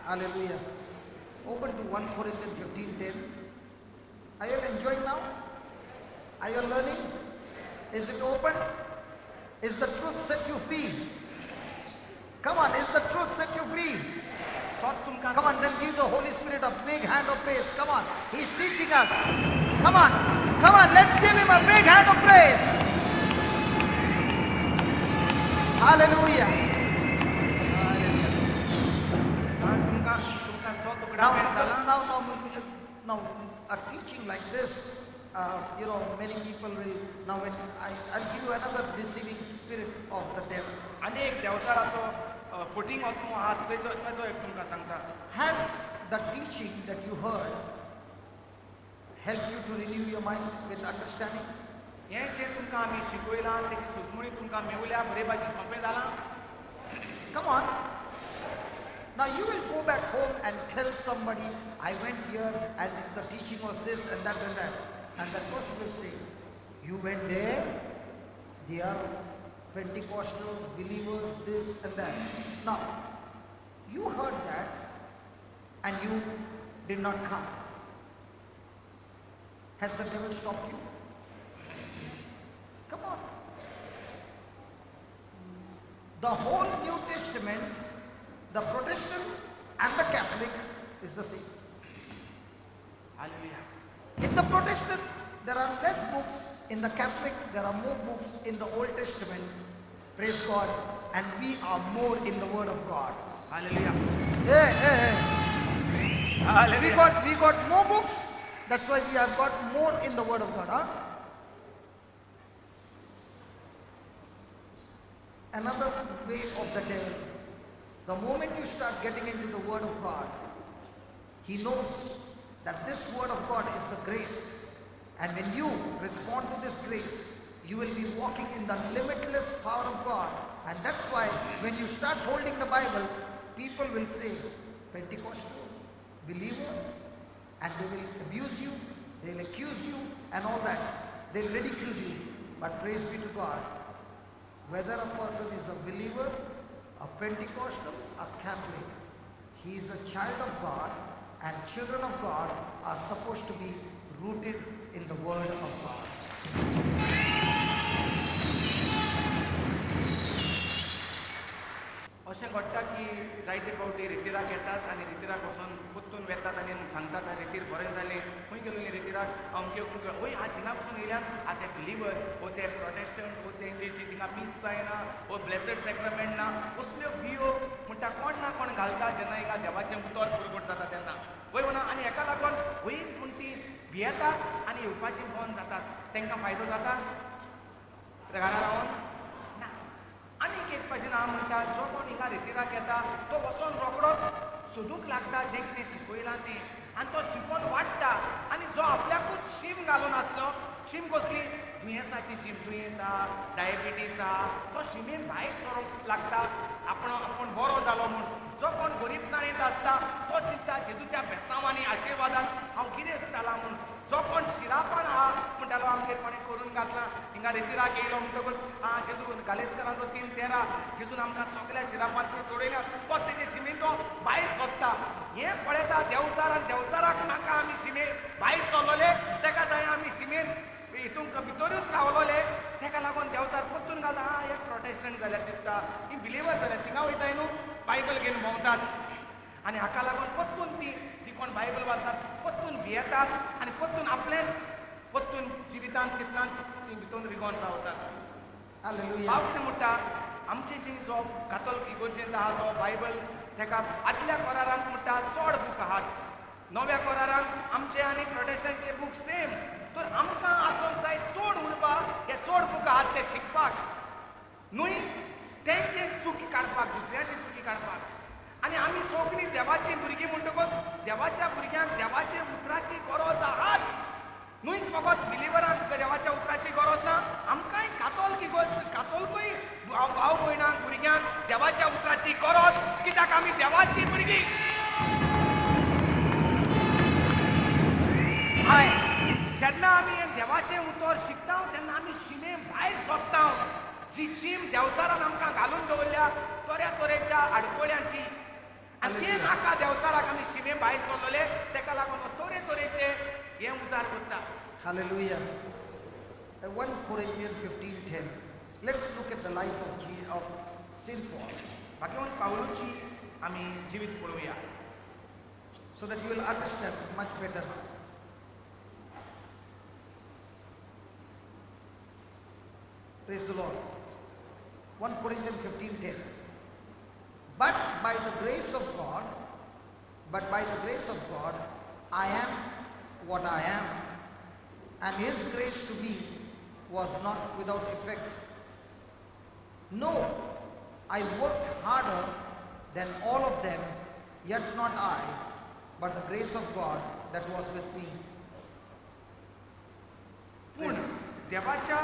Hallelujah. Open to 1 Corinthians 15:10. Are you enjoying now? Are you learning? Is it open? Is the truth set you free? Come on, is the truth set you free? Come on, then give the Holy Spirit a big hand of praise. Come on, He's teaching us. Come on, let's give Him a big hand of praise. Hallelujah. Now, a teaching like this, many people will, now when I'll give you another deceiving spirit of the devil. Has the teaching that you heard helped you to renew your mind with understanding? Come on. Now you will go back home and tell somebody, I went here and the teaching was this and that and that. And that person will say, you went there, they are Pentecostal believers, this and that. Now, you heard that and you did not come. Has the devil stopped you? Come on. The whole New Testament, the Protestant and the Catholic is the same. Hallelujah. In the Protestant, there are less books. In the Catholic, there are more books in the Old Testament. Praise God. And we are more in the Word of God. Hallelujah. Hey. Hallelujah. We got more books. That's why we have got more in the Word of God. Huh? Another way of the devil. The moment you start getting into the Word of God, he knows that this Word of God is the grace. And when you respond to this grace, you will be walking in the limitless power of God. And that's why when you start holding the Bible, people will say, Pentecostal, believer, and they will abuse you, they will accuse you and all that. They will ridicule you. But praise be to God, whether a person is a believer, a Pentecostal, a Catholic, he is a child of God, and children of God are supposed to be rooted in the Word of God. अशें घडटा की जायते फावटी रितीराक येतात आनी रितीराक वचून पुत्तून वेतात आनी सांगतात रितीर बरें जालें खंय गेलें रितीराक अमके वय आज हिंगा पसून येयल्यात आज ते बिलीवर वो ते प्रोटेस्टंट वो तेंची थिंगा पीस जायना वो ब्लेसड सॅक्रमेंट ना असल्यो बियो म्हणटा कोण ना कोण घालता जेन्ना हिंगा देवाचें उतर पुरगट जाता तेन्ना वय म्हणून आनी हेका लागून वय पूण ती भियेतात आनी येवपाची बंद जातात तांकां फायदो जाता घरा रावन आनी एक भाशेन हांव म्हणटा जो कोण हिंगा रितीराक येता तो वचोन रोखडोच सोदूंक लागता जें कितें शिकयलां तें आनी तो शिकोवन वाडटा आनी जो आपल्याकूच शीम घालून आसलो शीम कसली दुयेंसाची शीम दुयेंस आहा डायबिटीस आहा तो शिमेन भायर सरोंक लागता आपूण बरो जालो म्हूण जो कोण गरीबसाणीत आसता तो चिंतता जेजूच्या बेसांवांनी आशिर्वादान हांव गिरेस्त जाला म्हूण जो कोण शिरापण आहा म्हणटालो आमगेर कोणें करून घातला हिंगा रितीराक येयलो म्हणटकूच जेजू गालेस्करांचो 3:13 जेजून आमकां सगळ्या शिरापांतली सोडयल्यात तो तेजे शिमेचो भायर सोदता हें पळयता देंवचार आनी देंवचाराक नाका आमी शिमेर भायर सरलोले तेका जाय आमी शिमेर हितूंक भितरूच रावलोले तेका लागून देंवचार परतून घालता एक प्रोटेस्टंट जाल्यार दिसता ही बिलीवर जाल्यार थिंगा वयताय न्हू बायबल घेवन भोंवतात आनी हाका लागून परतून ती कोण बायबल वाचतात परतून भियेतात आनी परतून आपलेंच परतून जिवितान चिंतनान ती भितून रिगोवन रावतात हांव कितें म्हणटा आमचे जो कातोलीक इगोर्जेंत आहा जो बायबल तेका आदल्या कोरारांत म्हणटा चड बूक आहात नव्या कोरारांत आमचे आनी प्रोटेस्टंटचे बूक सेम तर आमकां आसूंक जाय चड उरपा हे चड बूक आहात ते शिकपाक न्हूय तेंचे चुकी काडपाक दुसऱ्याची चुकी काडपाक आनी आमी सगळीं देवाची भुरगीं म्हणटकूच देवाच्या भुरग्यांक देवाच्या उतराची गरज आहाच न्हूच फकत बिलिवरांक देवाच्या उतराची गरज ना आमकांय कातोलकूय भाव भयणांक भुरग्यांक देवाच्या उतराची गरज कित्याक आमी देवाची भुरगीं जेन्ना आमी हें देवाचें उतर शिकता तेन्ना आमी शिमे भायर सोदता जी शीम देंवचारान आमकां घालून दवरल्या तऱ्या तरेच्या आडकोळ्यांची आणि ते Hallelujah. नाका देवचाराक आमी शिमे भायर सरलोले तेका लागून तोरे तोरेचे हे उजार करता. Hallelujah. 1 Corinthians 15:10. Let's look at the life of Saint Paul भाग्यवान पावलोची आमी जिवीत पळोवया so that you will understand much better. Praise the Lord. 1 Corinthians 15:10. But by the grace of God, I am what I am, and His grace to me was not without effect. No, I worked harder than all of them, yet not I, but the grace of God that was with me. पूण देवाच्या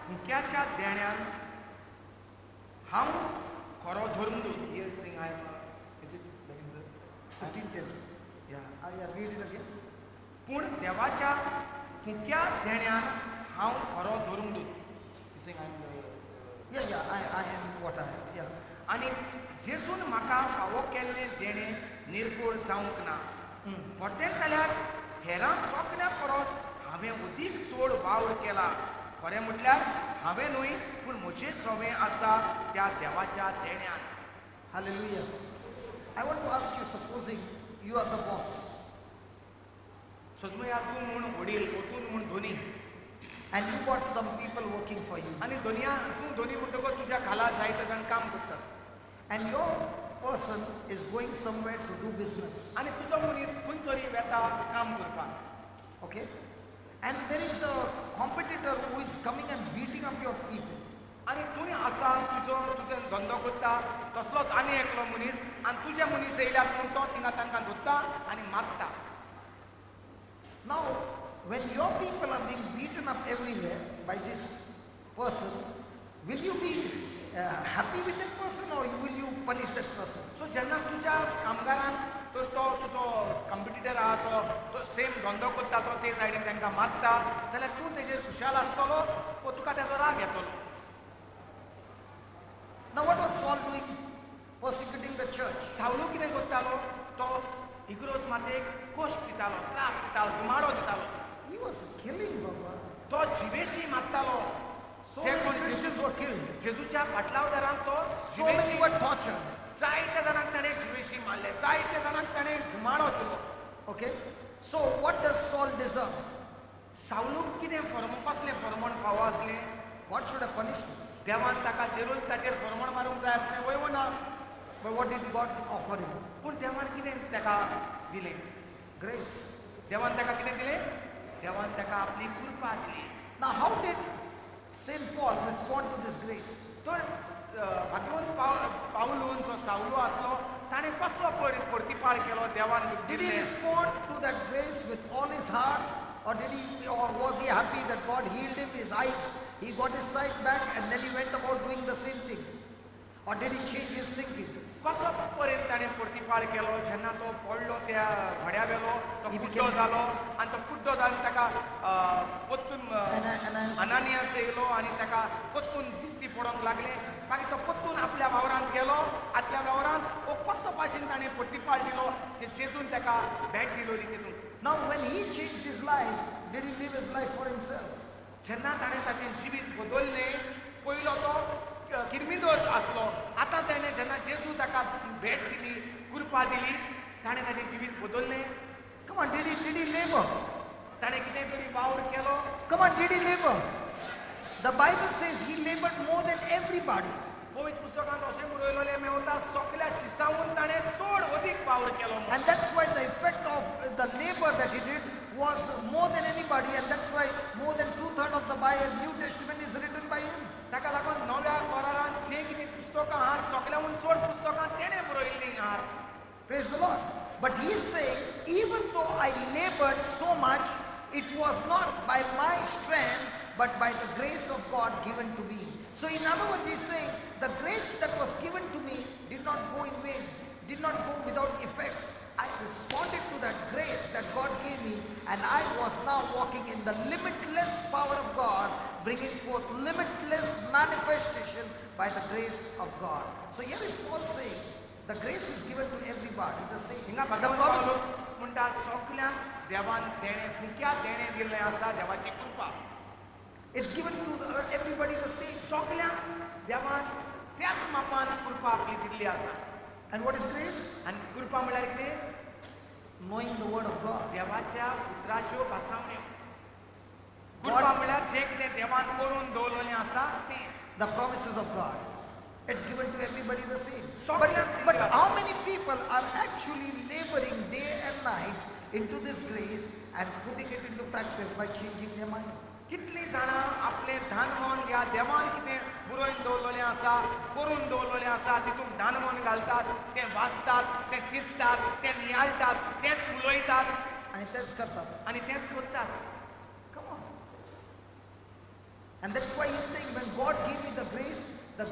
हुक्याच्या देण्यान हांव खरो धर्मदूत. Here saying I am is it that is the 15:10. yeah. Read it again. पूण देवाच्या हुक्या देण्यान हांव खरो धर्मदूत. He's saying I am I am what I am. Yeah. आनी जेजून म्हाका फावो केल्लें देणें निर्गोळ जावंक ना. परतेंच जाल्यार हेरां सगल्या परस हांवें अदीक चड वावर केला. खरें म्हटल्यार हांवें न्हय पूण म्हजें सवें आसा त्या देवाच्या देण्यान. Hallelujah. I want to ask you, supposing you are the boss सजमया तूं म्हूण वडील ओतून म्हूण Dhoni and you got some people working for you, आनी धोनिया तूं धोनी म्हणटकच तुज्या खाला जायते जाण काम करतात and your person is going somewhere to do business. आनी तुजो मनीस खंय तरी वेता काम करपाक. Okay? And there is a competitor who is coming and beating up your people. आनी थंय आसा तुजें धंदो करता तसलोच आनी एकलो मनीस आनी तुजे मनीस येयल्यार पूण तो थिंगा तांकां धरता आनी मारता. Now, when your people are being beaten up everywhere by this person, will you be happy with that person or will you punish that person? सो जेन्ना तुज्या कामगारांक तर तो तुजो कॉम्पिटिटर आहा तो सेम धंदो करता तो ते सायडीन तांकां मारता जाल्यार तूं तेजेर खुशाल आसतलो वो तुका तेजो राग येतलो. Now, what was Saul doing? Persecuting the church. सावलो कितें करतालो तो इग्रोज मातेक कश्ट दितालो त्रास दितालो धुमाडो दितालो. He was killing, Baba. तो जिवेशी मारतालो. So many Christians were killed. जेजूच्या फाटलावदारांक तो So many जिवेशी were tortured. जायत्या जाणांक ताणें जिवेशी मारले जायत्या जाणांक ताणें धुमाडो दिलो. Okay? So, what does Saul deserve? सावलूक कितें कसलें फर्मण फावो आसलें? God should have punished him. देवान ताका जेरून ताचेर फर्मण मारूंक जाय आसलें वय ना. But what did God offer him? पूण देवान कितें ताका दिलें? Grace. देवान ताका कितें दिलें? देवान ताका आपली कृपा दिली. Now, how did Saint Paul respond to this grace? तर भाग्यवंत पावलून जो सावलो आसलो ताणें कसलो प्रतिपाळ केलो देवान Did he दिल्लें? respond to that grace with all his heart? Or was he happy that God healed him, his eyes, he got his sight back and then he went about doing the same thing? Or did he change his thinking? कसलो परेन ताणें प्रतिपाळ केलो जेन्ना तो पडलो त्या घड्या वेलो तो He कुड्डो became- जालो आनी तो कुड्डो जावन ताका पत्तून Ananias- अनानियास येयलो आनी ताका पत्तून दिश्टी पडोंक लागले. मागीर तो पत्तून आपल्या वावरांत गेलो. आदल्या वावरांत हो कसलो भाशेन ताणें प्रतिपाळ दिलो ते जेजून ताका भेट दिलोली तितून. Now, when he changed his life, did he live his life for himself? जेन्ना ताणें ताचें जिवीत बदललें पयलो तो किरमिदोर आसलो. आतां ताणें जेन्ना जेजू ताका भेट दिली कृपा दिली ताणें ताचें जिवीत बदललें. Come on, did he labor? ताणें कितें तरी वावर केलो. Come on, did he labor? The Bible says he labored more than everybody. पवित्र पुस्तकांत अशें बरयलेलें मेवता सगल्या शिसावून ताणें चड अदीक वावर केलो म्हूण. And that's why the effect of the labor that he did was more than anybody, and that's why more than 2/3 of the New Testament is written by him. ताका लागून नव्या करारांत जें कितें पुस्तकां आहात सगल्याहून चड पुस्तकां तेणें बरयल्लीं आहात. Praise the Lord. But he's saying, even though I labored so much, it was not by my strength, but by the grace of God given to me. So in other words, he's saying, the grace that was given to me did not go in vain, did not go without effect. I responded to that grace that God gave me, and I was now walking in the limitless power of God, bringing forth limitless manifestation by the grace of God. So here is Paul saying, The grace is given to everybody. The same. हिंगा The भगवान promise. Paulo म्हणटा सगळ्यांक देवान देणे फुक्या देणे दिल्लें आसा देवाची कृपा. It's given to everybody the same. सगळ्यांक देवान त्याच मापान कृपा आपली दिल्ली आसा. And what is grace? आनी कृपा म्हळ्यार कितें? Knowing the word of God. देवाच्या उतराच्यो भासावण्यो. कृपा म्हळ्यार जें कितें देवान करून दवरलेलें आसा तें. The promises of God. It's given to everybody the same. But- But how many people are actually laboring day and night into this grace and putting it into practice by changing their mind? कितलीं जाणां आपलें धानमन ह्या देवान कितें बरोवन दवरलेलें आसा करून दवरलेलें आसा तितूंत धानमन घालतात तें वाचतात तें चिंततात तें नियाळटात तेंच उलयतात And that's karta. आनी तेंच करतात. Come on. And that's why he's saying, when God gave me the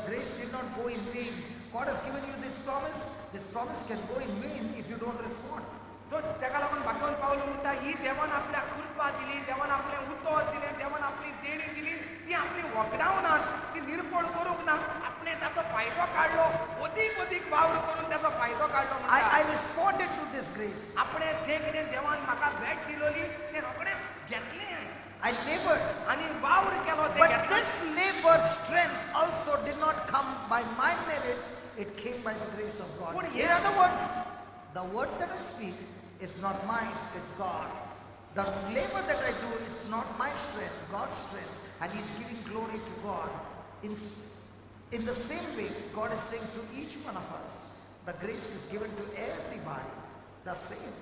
grace did not go in vain. God has given you this promise can go in vain if you don't respond. तो तेका लागून Bhagwat Paulo म्हणटा ही देवान आपल्या कृपा दिली देवान आपलें उतर दिलें देवान आपली देणी दिली ती आपली वगडावनात ती निर्फळ करूंक ना आपणें ताचो फायदो काडलो अदीक वावर करून ताचो फायदो काडलो म्हणटा. I responded to this grace. आपणें जें कितें देवान म्हाका भेट दिलोली तें रोखडेंच घेतलें I labored. आनी वावर केलो तें But घेतलें. this labor strength also did not come by my merits, it came by the grace of God. But In other words, the words that I speak is not mine, it's God's. The labor that I do, it's not my strength, God's strength, and He's giving glory to God. In the same way, God is saying to each one of us, the grace is given to everybody, the same.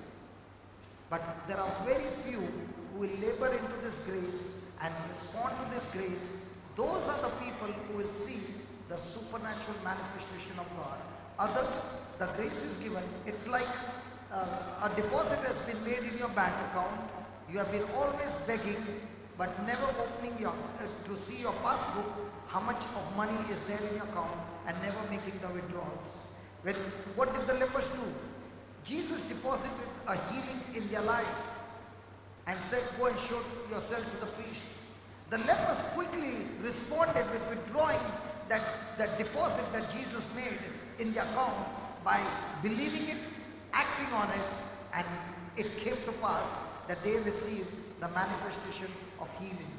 But there are very few who will labor into this grace and respond to this grace. Those are the people who will see the supernatural manifestation of God. Others, the grace is given. It's like a deposit has been made in your bank account. You have been always begging, but never opening to see your passbook, how much of money is there in your account, and never making the withdrawals. What did the lepers do? Jesus deposited a healing in their life and said, go and show yourself to the priest. The lepers quickly responded with withdrawing that deposit that Jesus made in their account by believing it, acting on it, and it came to pass that they received the manifestation of healing.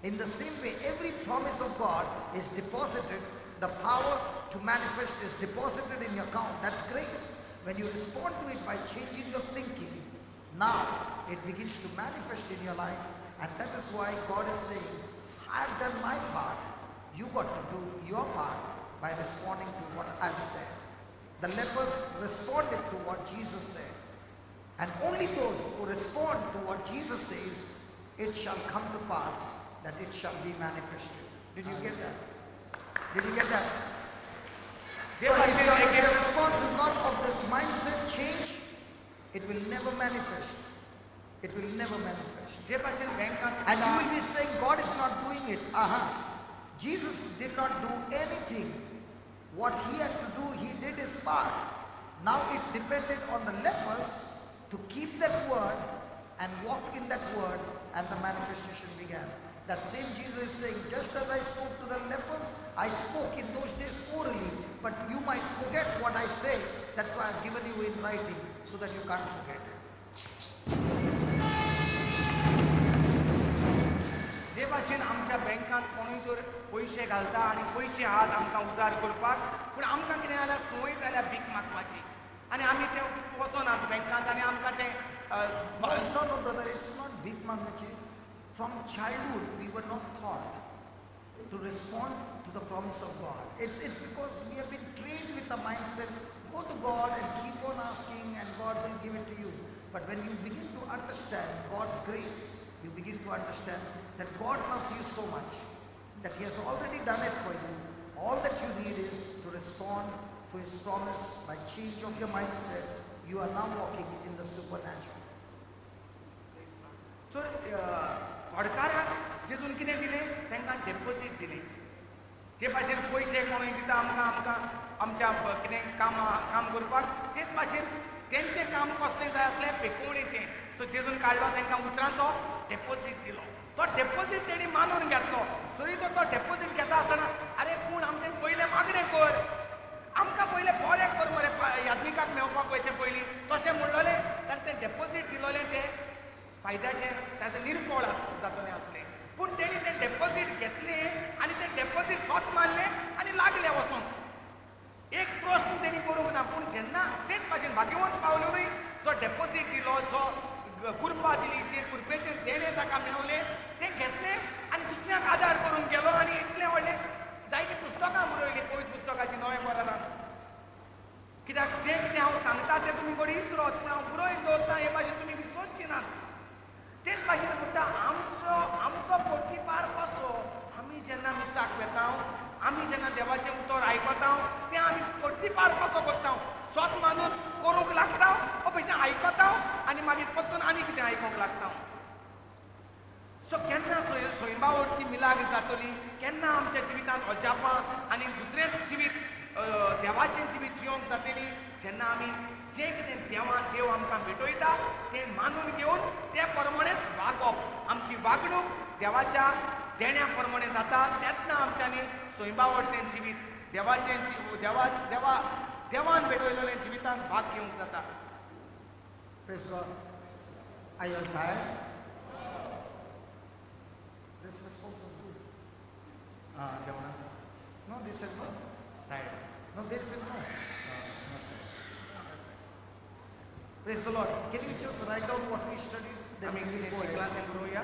In the same way, every promise of God is deposited, the power to manifest is deposited in your account. That's grace. When you respond to it by changing your thinking, now it begins to manifest in your life. And that is why God is saying, I've done my part. You got to do your part by responding to what I've said. The lepers responded to what Jesus said. And only those who respond to what Jesus says, it shall come to pass that it shall be manifested. Did you get that? Did you get that? So if your response is not of this mindset change, it will never manifest. It will never manifest. जे भाशेन बँकांत And you will be saying, God is not doing it. Jesus did not do anything. What he had to do, he did his part. Now it depended on the lepers to keep that word and walk in that word, and the manifestation began. That same Jesus is saying, just as I spoke to the lepers, I spoke in those days orally, but you might forget what I say. That's why I've given you in writing, so that you can't forget it. जे भाशेन आमच्या बँकांत कोणूय जर पयशे घालता आनी पयशे आहात आमकां उजार करपाक पूण आमकां कितें जाल्यार संवय जाल्या भीक मागपाची आनी आमी ते वचनात बँकांत आनी आमकां ते No, brother, it's not big mangachi. From childhood, we were not taught to respond to the promise of God. It's because we have been trained with the mindset, go to God and keep on asking and God will give it to you. But when you begin to understand God's grace, you begin to understand that God loves you so much that He has already done it for you. All that you need is to respond to His promise by change of your mindset. You are now walking in the supernatural. तर घोडकाराक जेजून कितें दिलें तांकां deposit दिलें जे भाशेन पयशे कोणूय दिता आमकां आमच्या कितें काम करपाक तेच भाशेन तेंचें काम कसलें जाय आसलें पेकोवणेचें सो जेजून काडलो तांकां उतरांचो डेपोजीट दिलो तो डेपोजीट तेणी मानून घेतलो तरी तो डेपोजीट घेता आसतना आरे पूण आमचें पयलें मागणें कर आमकां पयले बरें कर मरे याज्ञिकाक मेळपाक वयचे पयलीं तशें म्हणलोलें जाल्यार तें डेपोजीट दिलोलें तें फायद्याचें ताचें निर्फळ जातलें आसलें. पूण तेणी तें डेपोजीट घेतलें आनी तें डेपोजीट स्वत मारलें आनी लागलें वचोन. एक प्रश्न तेणी करूंक ना. पूण जेन्ना तेच भाशेन भाग्यवंत पावलोनूय जो डेपोजीट दिलो, जो कुरपा दिली, जे कुरपेचेर देणे ताका मेळले तें घेतलें आनी दुसऱ्याक आदार करून गेलो आनी इतलें व्हडलें जायतीं पुस्तकां बरयलीं पवित्र पुस्तकाची नव्या करारांत. कित्याक जें कितें हांव सांगता तें तुमी बरी इसरोत, पूण हांव बरोवन दवरता हे भाशेन तुमी विसरची नात. तेच भाशेन म्हणटा आमचो पोटतीपार कसो. आमी जेन्ना मिसाक वेता, आमी जेन्ना देवाचें उतर आयकता तें आमी पोटतीपार कसो करता. स्वत मानून करूंक लागता अशें आयकता आनी मागीर परतून आनी कितें आयकूंक लागता. सो केन्ना स्वयंभावाची मिलाग जातली, केन्ना आमच्या जिवितांत अजापां आनी दुसरेंच जिवीत देवाचें जिवीत जिवंक जातली, जेन्ना आमी जें कितें देव आमकां भेटयता तें मानून घेवन ते प्रमाणेच वागप. आमची वागणूक देवाच्या देण्या प्रमाणे जाता. तेन्ना आमच्यांनी स्वयंभावाचें जिवीत देवान भेटयलेलें जिवितांत भाग घेवंक जाता. Praise God. Are you all tired? This response was good. जेवणा No, they said no. Tired. No, they said no. Praise the Lord. Can you just write down what we studied? Then आमी we will कितें go शिकलां ahead. तें बरोवया.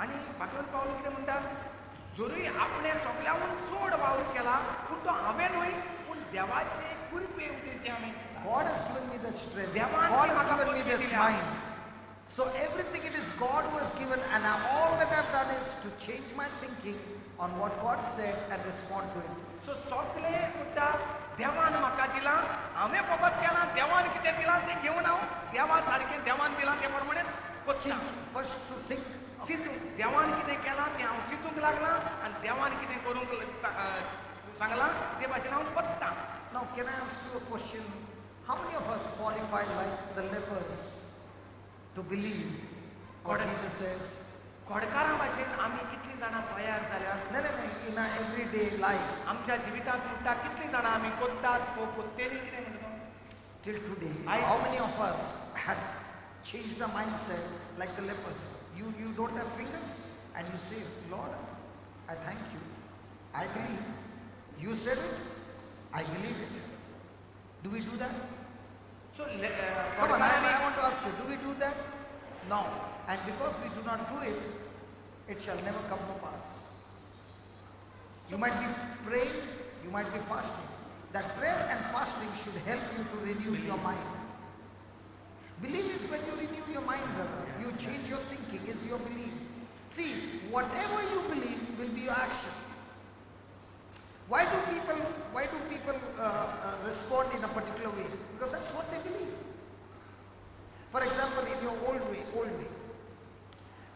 आनी भाग्यवंत Paulo कितें म्हणटा, जरूय आपणे सगळ्याहून चड वावर केला पूण तो हांवें न्हय पूण देवाचे कृपे उद्देशी आमी. God has given me the strength. देवान God has म्हाका given me पदवी this दिल्या. mind. So everything it is God who has given, and all that I've done is to change my thinking on what God said and respond to it. सो सगळें म्हणटा देवान म्हाका दिलां, हांवें फकत केलां, देवान कितें दिलां तें घेवन हांव देवा सारकें देवान दिलां ते प्रमाणेच करता. First to think. चिंतूंक देवान कितें केलां तें हांव चिंतूंक लागलां आनी देवान कितें करूंक सांगलां ते भाशेन हांव करतां. Now, can I ask you a question? How many of us qualify like the lepers to believe what Jesus said? खोडकारां भाशेन आमी कितलीं जाणां तयार जाल्यात No, in our everyday life आमच्या जिवितांत म्हणटा कितलीं जाणां आमी करतात तेणी कितें म्हणटा till today. I- How many of us had changed the mindset like the lepers? You don't have fingers and you say, Lord, I thank you. I believe. You said it. I believe it. Do we do that? So Come on, I want to ask you, do we do that? No. And because we do not do it, it shall never come to pass. You might be praying, you might be fasting. That prayer and fasting should help you to renew your mind. Believe is when you renew your mind, brother. You change your thinking, is your belief. See, whatever you believe will be your action. Why do people respond in a particular way? Because that's what they believe. For example, in your old way,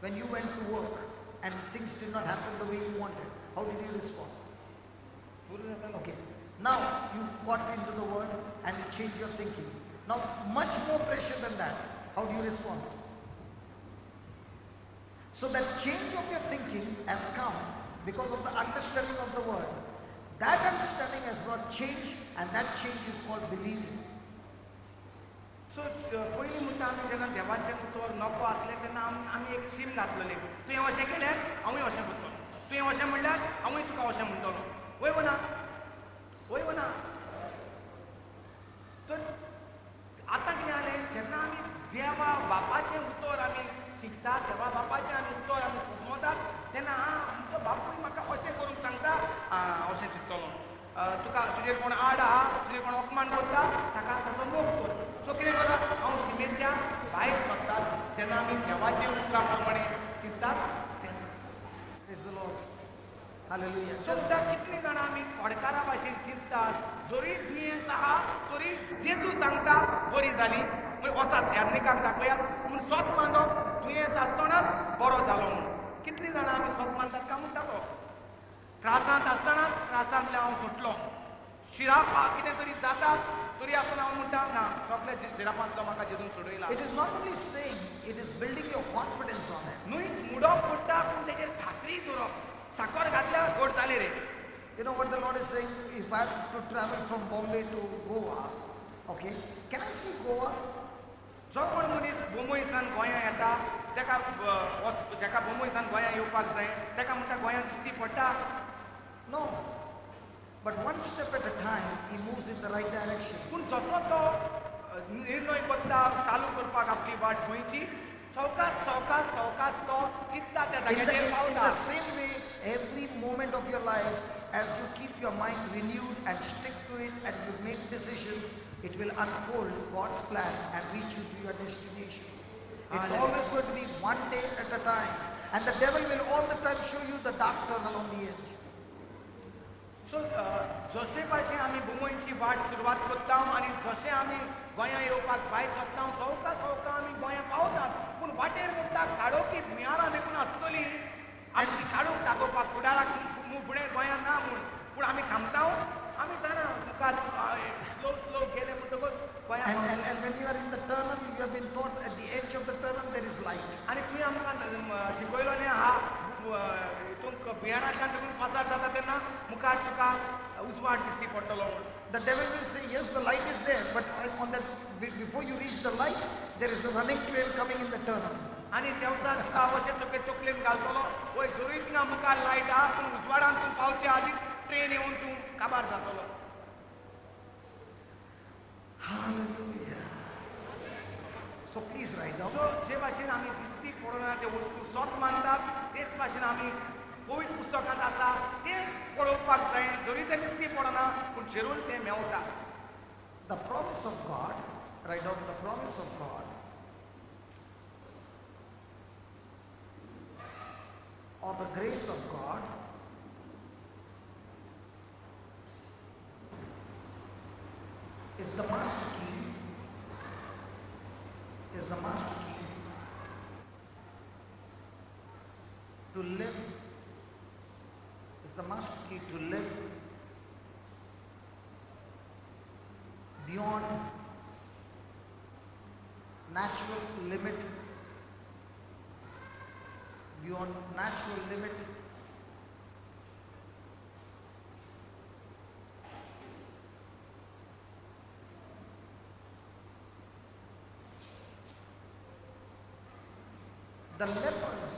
when you went to work and things did not happen the way you wanted, how did you respond? Okay. Now you got into the word and you change your thinking. Now much more pressure than that. How do you respond? So that change of your thinking has come because of the understanding of the word. That understanding has brought change, and that change is called believing. सो पयलीं म्हणटा आमी जेन्ना देवाचें उतर नफो आसलें तेन्ना आमी एक शीम घातलेलें तुवें अशें केल्यार हांवूय अशें करतलो तुवें अशें म्हणल्यार हांवूय तुका अशें म्हणटलो वय वना तर आतां कितें जालें जेन्ना आमी देवा बापाचें उतर आमी शिकतात देवा बापाचें आमी उतर आमी समजतात तेन्ना आमचो बापूय म्हाका अशें करूंक सांगता अशें चिंततलो तुका तुजेर कोण आड आहा तुजेर कोण अपमान करता ताका ताचो मोग कर सो कितें करता हांव शिमेच्या भायर सरतात जेन्ना आमी देवाचे उतरा प्रमाणे चिंततात तेन्ना Praise the Lord. Hallelujah. सुद्दां कितलीं जाणां आमी खोडकारा भाशेन चिंततात जरी दुयेंस आहा तरी जेजू सांगता बरी जाली वसात याज्ञिकाक दाखयात म्हूण स्वत मानप दुयेंस आसतनाच बरो जालो म्हूण कितलीं जाणां आमी स्वत मानतात काय म्हणटा तो त्रासांत आसतनाच त्रासांतल्यान हांव सुटलो शिरापा कितें तरी जाता तरी आसतना हांव म्हणटा ना सगळे शिरापांतलो म्हाका जेजून सोडयला It is not only saying, it is building your confidence on it. न्हय मुडप पडटा पूण तेजेर खात्री दवरप साकर घातल्यार गोड जाले रे You know what the Lord is saying? If I have to travel from Bombay to Goa, okay, can I see Goa? जो कोण मनीस बोंबयसान गोंयां येता जेका बोंबयसान गोंयां येवपाक जाय तेका म्हणटा गोंयां दिसती पडटा. No. But one step at a time, he moves in the right direction. पूण जसो तो निर्णय करता चालू करपाक आपली वाट गोंयची सवकास सवकास सवकास तो चित्ता त्या In जाग्याचेर the पावता. same way, every moment of your life, as you keep your mind renewed and stick to it and you make decisions, it will unfold God's plan and reach you to your destination. It's Hallelujah. always going to be one day at a time. And the devil will all the time show you the dark tunnel on the edge. सो जशे भाशेन आमी बोंबयची वाट सुरवात करता आनी जशे आमी गोंयां येवपाक भायर सरता सवका सवका आमी गोंयां पावतात पूण वाटेर म्हणटा खाडोकी मियारां देखून आसतली आनी ती खाडूक दाखोवपाक फुडाराक फुडें गोंयां ना म्हूण पूण आमी थांबता आमी जाणा मुखार स्लो स्लो गेले म्हणटकूच गोंयां And when you are in the tunnel, you have been taught at the edge of the tunnel there is light. आनी तुवें आमकां शिकयलो न्ही हितूंक बियारांतल्यान देखून पासार जाता तेन्ना मुखार तुका उजवाड दिसती पडटलो म्हूण. The devil will say, yes, the light is there, but on that, before you reach the light, there is a running train coming in the tunnel. आनी देवता तुका अवश्य तुका तकलेन घालतलो वय जरूय थिंगा मुखार लायट आहा पूण उजवाडान तूं पावचे आदींच ट्रेन येवन तूं काबार जातलो. Hallelujah. So please write down. सो जे भाशेन आमी दिसती पडना ते वस्तू सत मानतात तेच भाशेन आमी पवित्र पुस्तकांत आसा ते पळोवपाक जाय जरी ते दिसती पडना पूण जरूर ते Mewat. The promise of God, write down the promise of God, or the grace of God, is the master key, to live, is the master key to live beyond natural limit, beyond natural limit, the lepers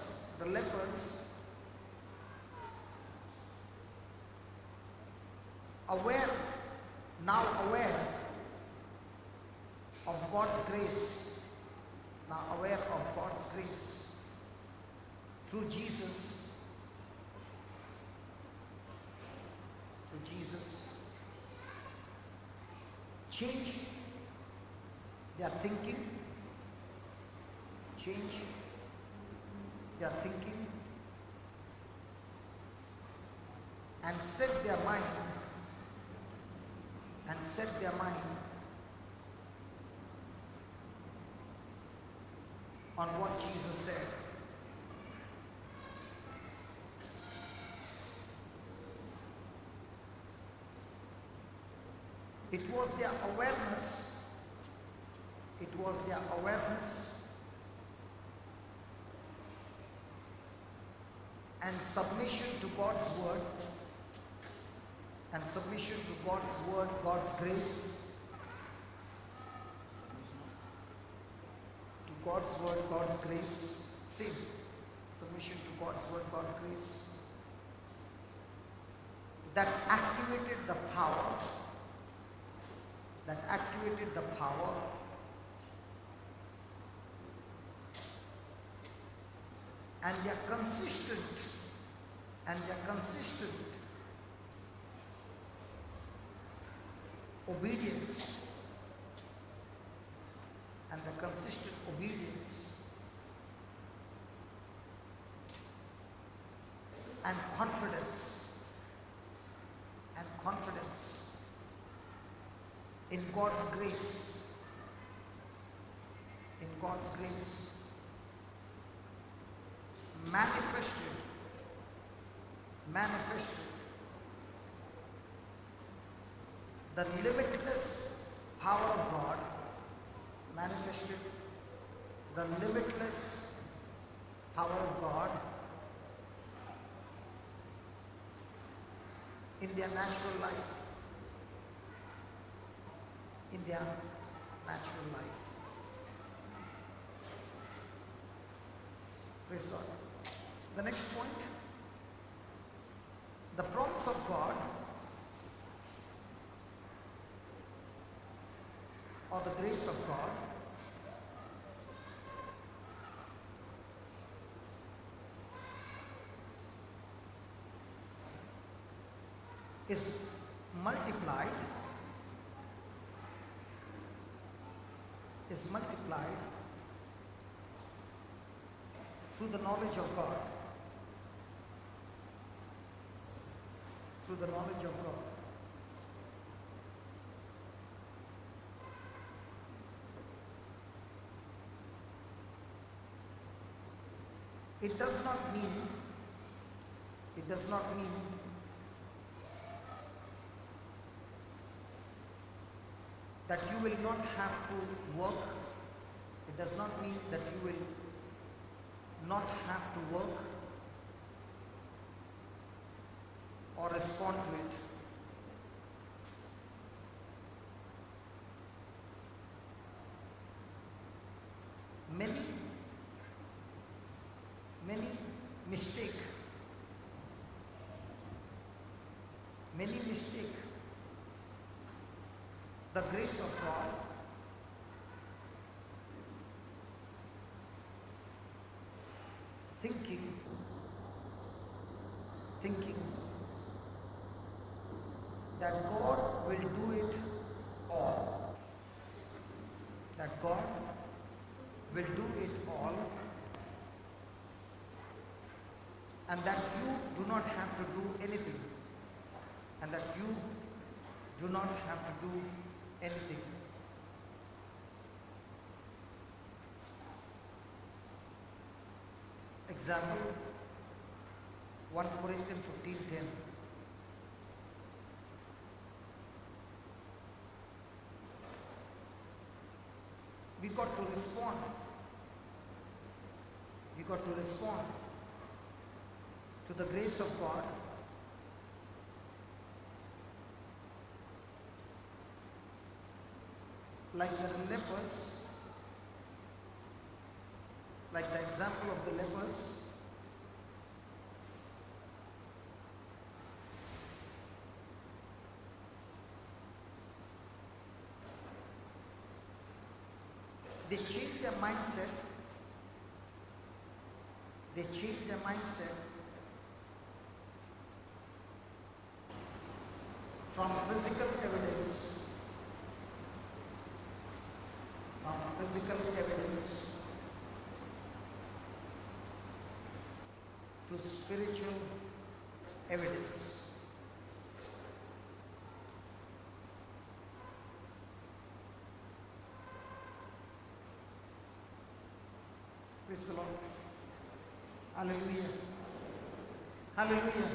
aware of God's grace, through Jesus, change their thinking, and set their mind on what Jesus said. It was their awareness and submission to God's word, God's grace, to God's word, God's grace, same, submission to God's word, God's grace, that activated the power, and their consistent obedience and confidence in God's grace, manifested the limitless power of God, in their natural life. In their natural life. Praise God. The next point, the promise of God or the grace of God is multiplied through the knowledge of God. Through the knowledge of God. It does not mean that you will not have to work. It does not mean that you will not have to work or respond to it. Many mistake the grace of God thinking that God will do it all. That God will do it all, and that you do not have to do anything. And that you do not have to do anything. Example, 1 Corinthians 15:10. We got to respond. We got to respond to the grace of God like the lepers, like the example of the lepers. They changed their mindset. They changed their mindset from physical evidence, to spiritual evidence. Praise the Lord. Hallelujah. Hallelujah.